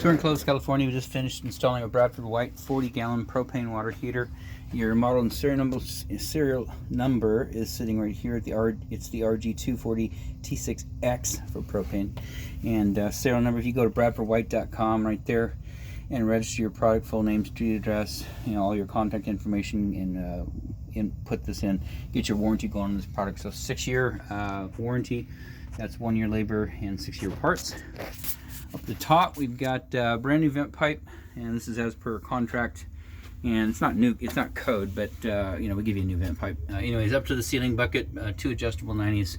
So we're in Clovis, California. We just finished installing a Bradford White 40-gallon propane water heater. Your model and serial number is sitting right here at it's the RG240T6X for propane. And serial number, if you go to bradfordwhite.com right there and register your product, full name, street address, all your contact information, and put this in, get your warranty going on this product. So 6-year warranty. That's 1 year labor and 6-year parts. Up the top, we've got brand new vent pipe, and this is as per contract. And it's not new, it's not code, but we give you a new vent pipe. Anyways, up to the ceiling bucket, 2 adjustable 90s.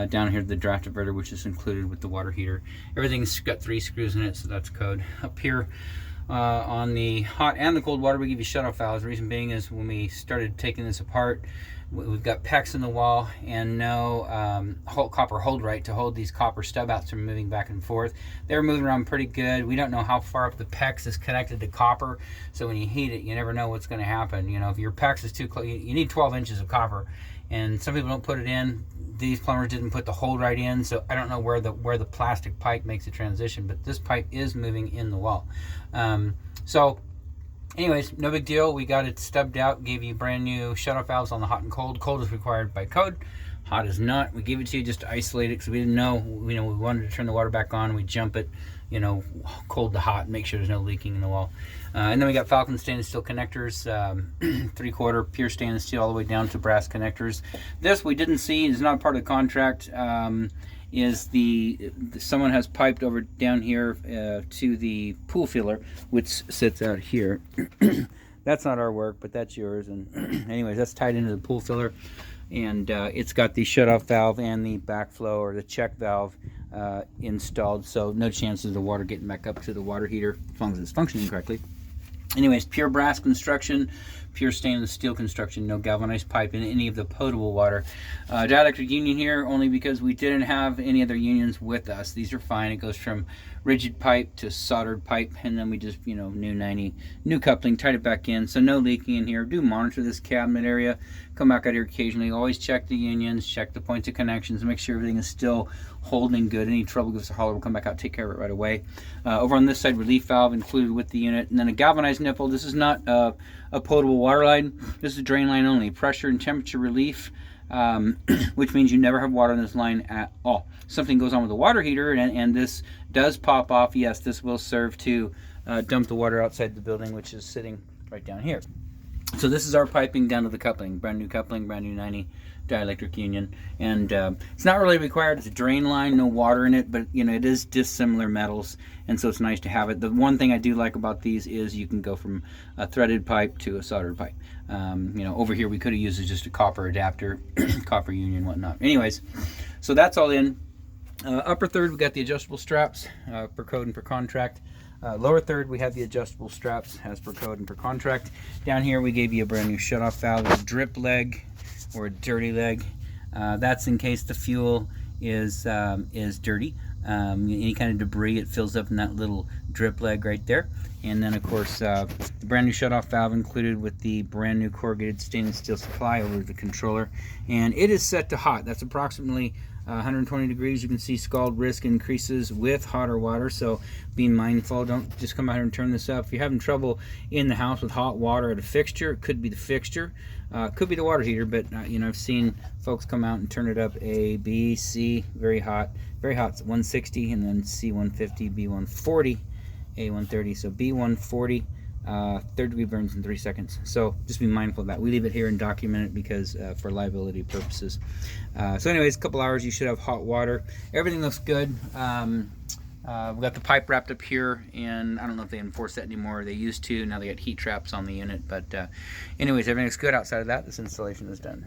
Down here, the draft diverter, which is included with the water heater. Everything's got 3 screws in it, so that's code. Up here, on the hot and the cold water, we give you shutoff valves. The reason being is when we started taking this apart, we've got PEX in the wall and no copper hold right to hold these copper stub outs from moving back and forth. They're moving around pretty good. We don't know how far up the PEX is connected to copper, so when you heat it, you never know what's going to happen. If your PEX is too close, you need 12 inches of copper, and some people don't put it in. These plumbers didn't put the hold right in, so I don't know where the plastic pipe makes the transition, but this pipe is moving in the wall. So anyways, no big deal. We got it stubbed out, gave you brand new shutoff valves on the hot and cold. Cold is required by code, hot is not. We gave it to you just to isolate it because we didn't know, we wanted to turn the water back on. We jump it, cold to hot, make sure there's no leaking in the wall. And then we got Falcon stainless steel connectors, 3/4 pure stainless steel all the way down to brass connectors. This we didn't see, it's not part of the contract. Someone has piped over down here to the pool filler, which sits out here. That's not our work, but that's yours. And anyways, that's tied into the pool filler, and it's got the shutoff valve and the backflow or the check valve installed, so no chances of the water getting back up to the water heater as long as it's functioning correctly. Anyways, pure brass construction, pure stainless steel construction, no galvanized pipe in any of the potable water. Dielectric union here only because we didn't have any other unions with us. These are fine. It goes from rigid pipe to soldered pipe, and then we just, new coupling, tied it back in, so no leaking in here. Do monitor this cabinet area. Come back out here occasionally. Always check the unions, check the points of connections, make sure everything is still holding good. Any trouble, give us a holler. We'll come back out, take care of it right away. Over on this side, relief valve included with the unit, and then a galvanized nipple. This is not a potable water line. This is a drain line only. Pressure and temperature relief, which means you never have water on this line at all. Something goes on with the water heater and this does pop off, yes, this will serve to dump the water outside the building, which is sitting right down here. So this is our piping down to the coupling, brand new 90 dielectric union, and it's not really required. It's a drain line, no water in it, but it is dissimilar metals, and so it's nice to have it. The one thing I do like about these is you can go from a threaded pipe to a soldered pipe. Over here we could have used just a copper adapter, copper union, whatnot. Anyways, so that's all in. Upper third, we got the adjustable straps per code and per contract. Lower third, we have the adjustable straps as per code and per contract. Down here, we gave you a brand new shutoff valve, a drip leg or a dirty leg. That's in case the fuel is dirty. Any kind of debris, it fills up in that little drip leg right there. And then, of course, the brand new shutoff valve included with the brand new corrugated stainless steel supply over the controller. And it is set to hot. That's approximately 120 degrees. You can see scald risk increases with hotter water, so be mindful. Don't just come out here and turn this up. If you're having trouble in the house with hot water at a fixture, it could be the fixture, could be the water heater, but I've seen folks come out and turn it up A, B, C, very hot, 160, and then C 150, B 140, A 130. So B 140, third degree burns in 3 seconds. So just be mindful of that. We leave it here and document it because for liability purposes. So anyways, a couple hours, you should have hot water. Everything looks good. We've got the pipe wrapped up here, and I don't know if they enforce that anymore. They used to. Now they got heat traps on the unit. But anyways, everything looks good. Outside of that, this installation is done.